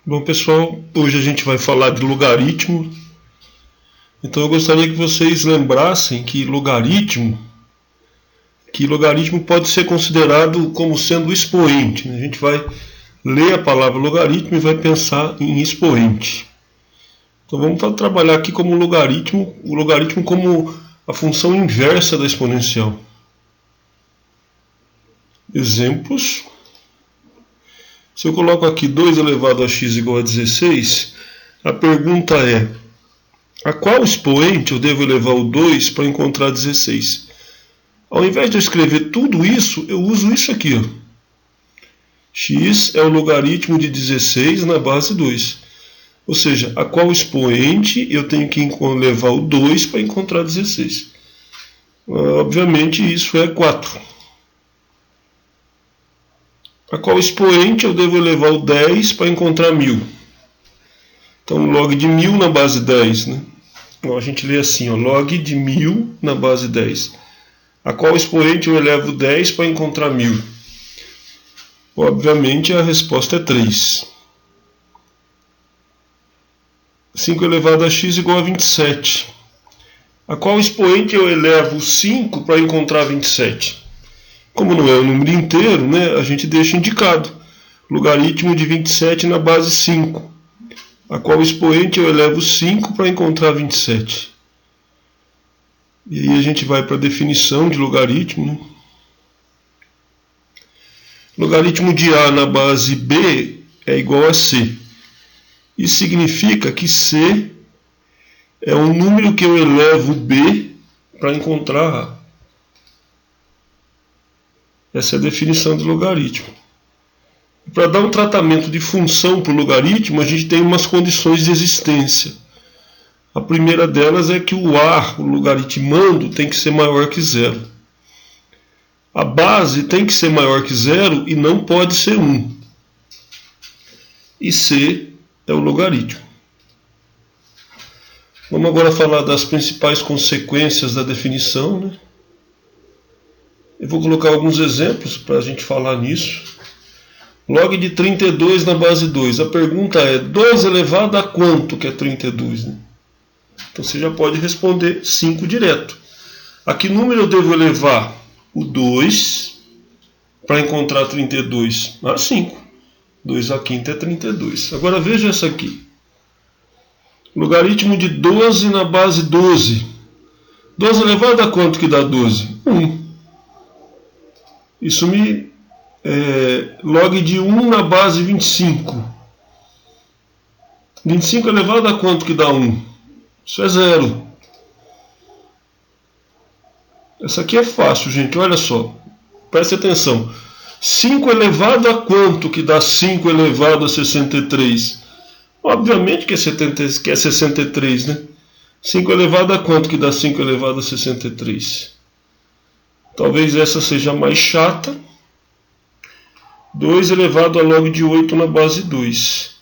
Bom, pessoal, hoje a gente vai falar de logaritmo. Então eu gostaria que vocês lembrassem que logaritmo pode ser considerado como sendo expoente. A gente vai ler a palavra logaritmo e vai pensar em expoente. Então vamos trabalhar aqui como o logaritmo como a função inversa da exponencial. Exemplos. Se eu coloco aqui 2 elevado a x igual a 16, a pergunta é: a qual expoente eu devo elevar o 2 para encontrar 16? Ao invés de eu escrever tudo isso, eu uso isso aqui. Ó. X é o logaritmo de 16 na base 2. Ou seja, a qual expoente eu tenho que levar o 2 para encontrar 16? Obviamente isso é 4. A qual expoente eu devo elevar o 10 para encontrar 1000? Então, log de 1000 na base 10. Né? Então, a gente lê assim, ó, log de 1000 na base 10. A qual expoente eu elevo 10 para encontrar 1000? Obviamente, a resposta é 3. 5 elevado a x igual a 27. A qual expoente eu elevo 5 para encontrar 27? Como não é um número inteiro, né, a gente deixa indicado. Logaritmo de 27 na base 5. A qual expoente eu elevo 5 para encontrar 27. E aí a gente vai para a definição de logaritmo. Né? Logaritmo de A na base B é igual a C. Isso significa que C é um número que eu elevo B para encontrar A. Essa é a definição de logaritmo. Para dar um tratamento de função para o logaritmo, a gente tem umas condições de existência. A primeira delas é que o A, o logaritmando, tem que ser maior que 0. A base tem que ser maior que 0 e não pode ser 1. E C é o logaritmo. Vamos agora falar das principais consequências da definição, né? Eu vou colocar alguns exemplos para a gente falar nisso. Log de 32 na base 2. A pergunta é: 2 elevado a quanto que é 32? Né? Então você já pode responder 5 direto. A que número eu devo elevar? O 2 para encontrar 32? A 5. 2 a quinta é 32. Agora veja essa aqui. Logaritmo de 12 na base 12. 12 elevado a quanto que dá 12? 1. Isso me... log de 1 na base 25. 25 elevado a quanto que dá 1? Isso é 0. Essa aqui é fácil, gente. Olha só. Preste atenção. 5 elevado a quanto que dá 5 elevado a 63? Obviamente que é 63, né? 5 elevado a quanto que dá 5 elevado a 63? Talvez essa seja mais chata. 2 elevado a log de 8 na base 2.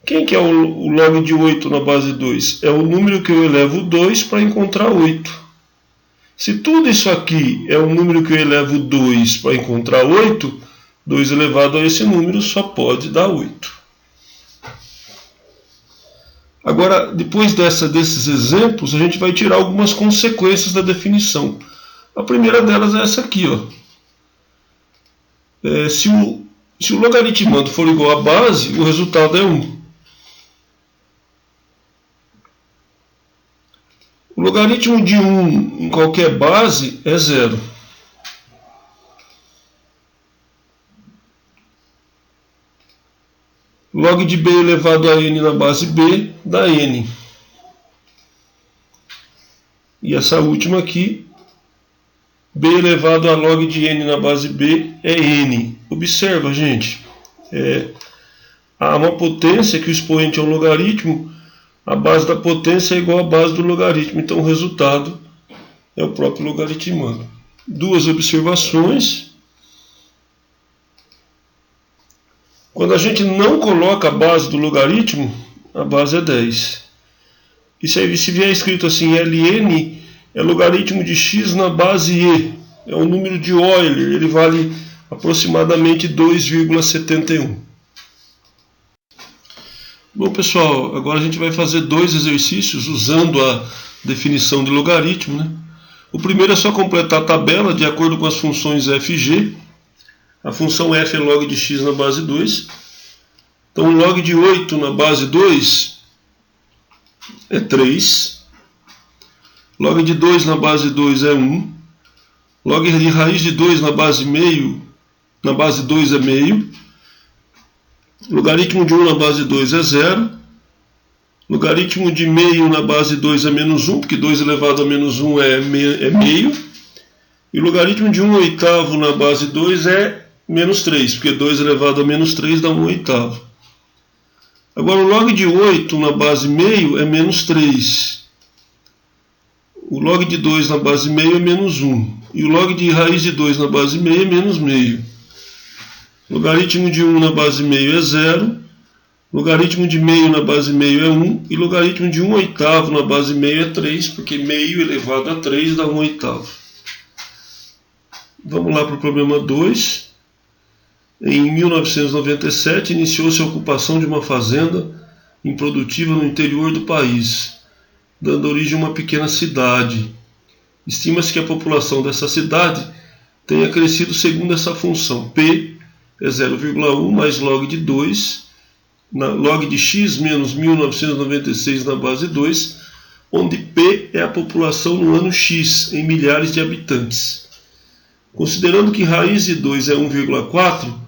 Quem que é o log de 8 na base 2? É o número que eu elevo 2 para encontrar 8. Se tudo isso aqui é o número que eu elevo 2 para encontrar 8, 2 elevado a esse número só pode dar 8. Agora, depois desses exemplos, a gente vai tirar algumas consequências da definição. A primeira delas é essa aqui, ó. Se o logaritmando for igual à base, o resultado é 1. O logaritmo de 1 em qualquer base é 0. Log de b elevado a n na base b dá n. E essa última aqui, b elevado a log de n na base b é n. Observa, gente. Há uma potência que o expoente é um logaritmo. A base da potência é igual à base do logaritmo. Então o resultado é o próprio logaritmando. Duas observações. Quando a gente não coloca a base do logaritmo, a base é 10. E se vier escrito assim, ln é logaritmo de x na base e. É um número de Euler, ele vale aproximadamente 2,71. Bom, pessoal, agora a gente vai fazer dois exercícios usando a definição de logaritmo, né? O primeiro é só completar a tabela de acordo com as funções f e g. A função f é log de x na base 2. Então, log de 8 na base 2 é 3. Log de 2 na base 2 é 1. Log de raiz de 2 na base 2 é meio. Logaritmo de 1 na base 2 é 0. Logaritmo de meio na base 2 é menos 1, porque 2 elevado a menos 1 é meio. E logaritmo de 1 oitavo na base 2 é menos 3, porque 2 elevado a menos 3 dá 1 oitavo. Agora o log de 8 na base meio é menos 3. O log de 2 na base meio é menos 1. E o log de raiz de 2 na base meio é menos meio. Logaritmo de 1 na base meio é 0. Logaritmo de meio na base meio é 1. E logaritmo de 1 oitavo na base meio é 3, porque meio elevado a 3 dá 1 oitavo. Vamos lá para o problema 2. Em 1997, iniciou-se a ocupação de uma fazenda improdutiva no interior do país, dando origem a uma pequena cidade. Estima-se que a população dessa cidade tenha crescido segundo essa função. P é 0,1 mais log de 2, log de x menos 1996 na base 2, onde P é a população no ano x, em milhares de habitantes. Considerando que raiz de 2 é 1,4,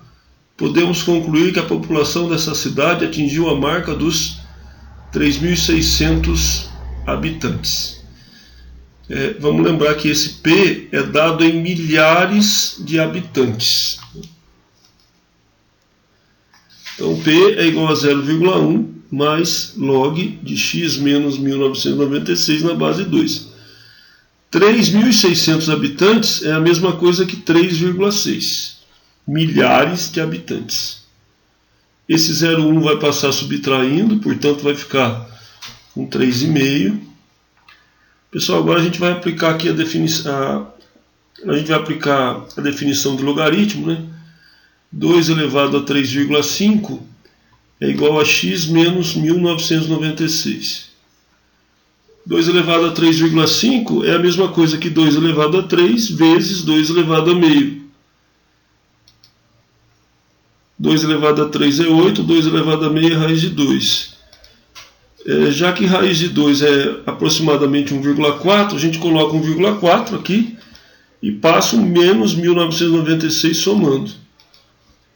podemos concluir que a população dessa cidade atingiu a marca dos 3.600 habitantes. Vamos lembrar que esse P é dado em milhares de habitantes. Então, P é igual a 0,1 mais log de x menos 1996 na base 2. 3.600 habitantes é a mesma coisa que 3,6. Milhares de habitantes. Esse 0,1 vai passar subtraindo, portanto vai ficar com 3,5. Pessoal, agora a gente vai aplicar aqui a definição de logaritmo, né? 2 elevado a 3,5 é igual a x menos 1996. 2 elevado a 3,5 é a mesma coisa que 2 elevado a 3 vezes 2 elevado a meio. 2 elevado a 3 é 8, 2 elevado a meio é raiz de 2. Já que raiz de 2 é aproximadamente 1,4, a gente coloca 1,4 aqui e passa o menos 1996 somando.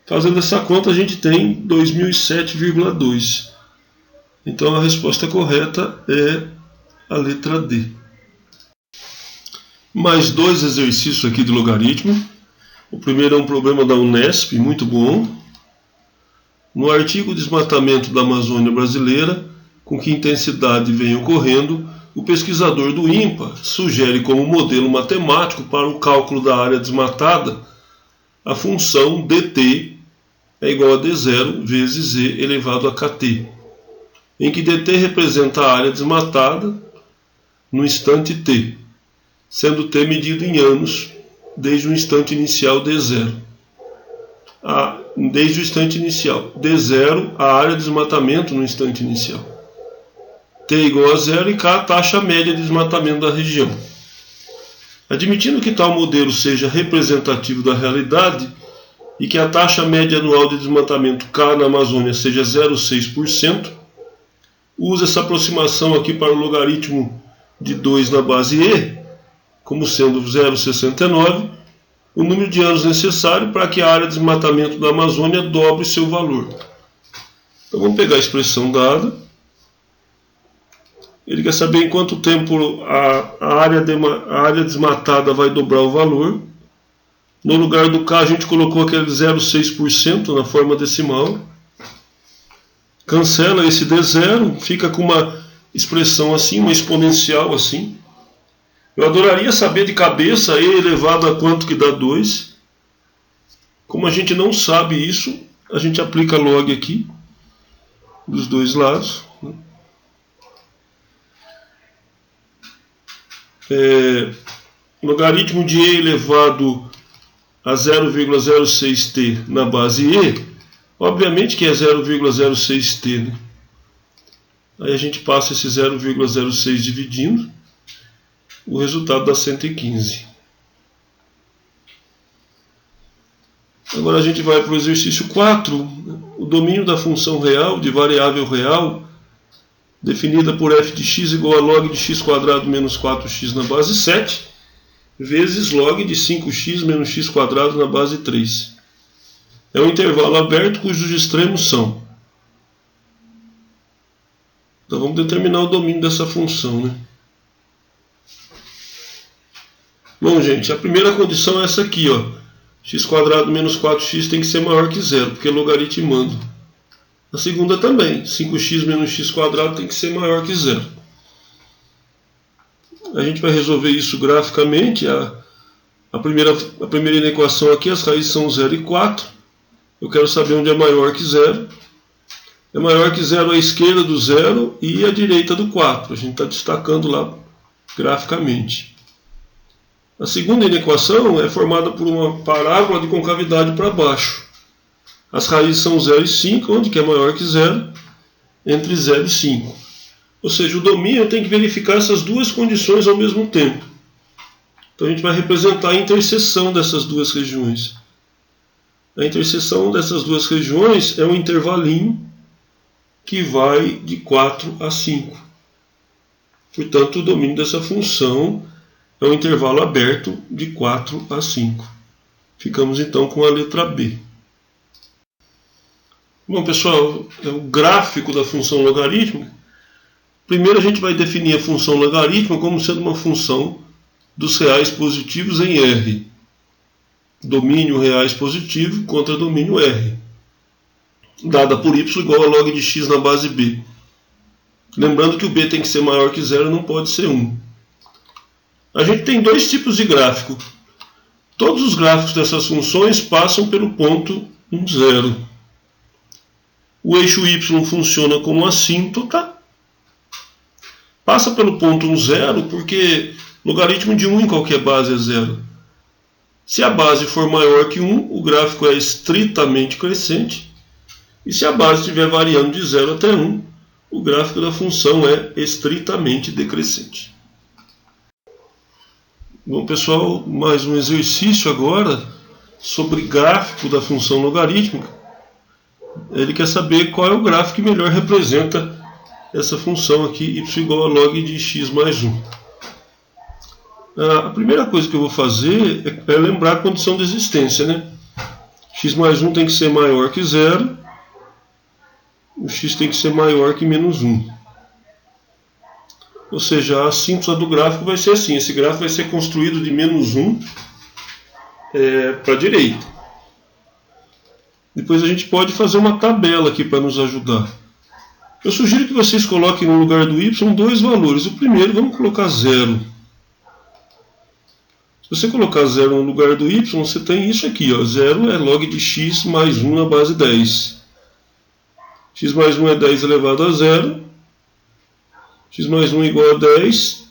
Fazendo essa conta, a gente tem 2007,2. Então a resposta correta é a letra D. Mais dois exercícios aqui de logaritmo. O primeiro é um problema da Unesp, muito bom. No artigo Desmatamento da Amazônia Brasileira, com que intensidade vem ocorrendo, o pesquisador do INPA sugere como modelo matemático para o cálculo da área desmatada a função dt é igual a d0 vezes z elevado a kt, em que dt representa a área desmatada no instante t, sendo t medido em anos desde o instante inicial d0. Desde o instante inicial. D0, a área de desmatamento no instante inicial. T igual a 0 e K, a taxa média de desmatamento da região. Admitindo que tal modelo seja representativo da realidade e que a taxa média anual de desmatamento K na Amazônia seja 0,6%, usa essa aproximação aqui para o logaritmo de 2 na base E, como sendo 0,69, o número de anos necessário para que a área de desmatamento da Amazônia dobre seu valor. Então vamos pegar a expressão dada. Ele quer saber em quanto tempo a área desmatada vai dobrar o valor. No lugar do K a gente colocou aquele 0,6% na forma decimal. Cancela esse D0, fica com uma expressão assim, uma exponencial assim. Eu adoraria saber de cabeça E elevado a quanto que dá 2. Como a gente não sabe isso, a gente aplica log aqui, dos dois lados. Logaritmo de E elevado a 0,06t na base E, obviamente que é 0,06t, né? Aí a gente passa esse 0,06 dividindo, o resultado dá 115. Agora a gente vai para o exercício 4, o domínio da função real, de variável real, definida por f de x igual a log de x² menos 4x na base 7, vezes log de 5x menos x² na base 3. É um intervalo aberto cujos extremos são. Então vamos determinar o domínio dessa função, né? Bom, gente, a primeira condição é essa aqui, ó. x² menos 4x tem que ser maior que zero, porque é logaritmando. A segunda também, 5x menos x² tem que ser maior que zero. A gente vai resolver isso graficamente. A primeira equação aqui, as raízes são 0 e 4. Eu quero saber onde é maior que zero. É maior que zero à esquerda do zero e à direita do 4. A gente está destacando lá graficamente. A segunda inequação é formada por uma parábola de concavidade para baixo. As raízes são 0 e 5, onde que é maior que zero, entre 0 e 5. Ou seja, o domínio tem que verificar essas duas condições ao mesmo tempo. Então a gente vai representar a interseção dessas duas regiões. A interseção dessas duas regiões é um intervalinho que vai de 4 a 5. Portanto, o domínio dessa função é um intervalo aberto de 4 a 5. Ficamos então com a letra B. Bom, pessoal, é o gráfico da função logarítmica. Primeiro a gente vai definir a função logarítmica como sendo uma função dos reais positivos em R. Domínio reais positivo contra domínio R. Dada por y igual a log de x na base B. Lembrando que o B tem que ser maior que zero, não pode ser 1. A gente tem dois tipos de gráfico. Todos os gráficos dessas funções passam pelo ponto 1, 0. O eixo y funciona como assíntota. Passa pelo ponto 1, 0 porque logaritmo de 1 em qualquer base é 0. Se a base for maior que 1, o gráfico é estritamente crescente. E se a base estiver variando de 0 até 1, o gráfico da função é estritamente decrescente. Bom, pessoal, mais um exercício agora sobre gráfico da função logarítmica. Ele quer saber qual é o gráfico que melhor representa essa função aqui, y igual a log de x mais 1. A primeira coisa que eu vou fazer é lembrar a condição de existência, né? X mais 1 tem que ser maior que 0. O x tem que ser maior que menos 1. Ou seja, a assíntota do gráfico vai ser assim. Esse gráfico vai ser construído de menos 1 para a direita. Depois a gente pode fazer uma tabela aqui para nos ajudar. Eu sugiro que vocês coloquem no lugar do y dois valores. O primeiro, vamos colocar 0. Se você colocar 0 no lugar do y, você tem isso aqui, ó. 0 é log de x mais 1 na base 10. X mais 1 é 10 elevado a 0. X mais 1 igual a 10.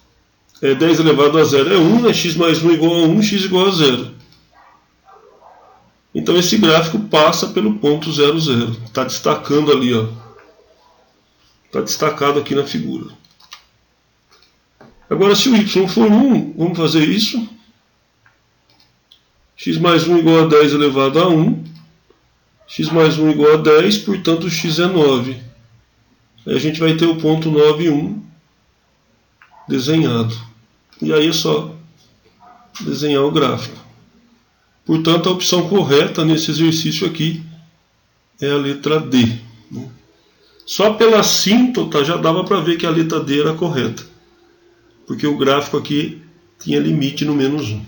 10 elevado a 0 é 1, né? X mais 1 igual a 1, x igual a 0. Então esse gráfico passa pelo ponto 0, 0. Está destacando ali, ó. Está destacado aqui na figura. Agora, se o y for 1, vamos fazer isso. X mais 1 igual a 10 elevado a 1. X mais 1 igual a 10, portanto x é 9. Aí a gente vai ter o ponto 9, 1 desenhado. E aí é só desenhar o gráfico. Portanto, a opção correta nesse exercício aqui é a letra D. Só pela assíntota já dava para ver que a letra D era correta. Porque o gráfico aqui tinha limite no menos 1.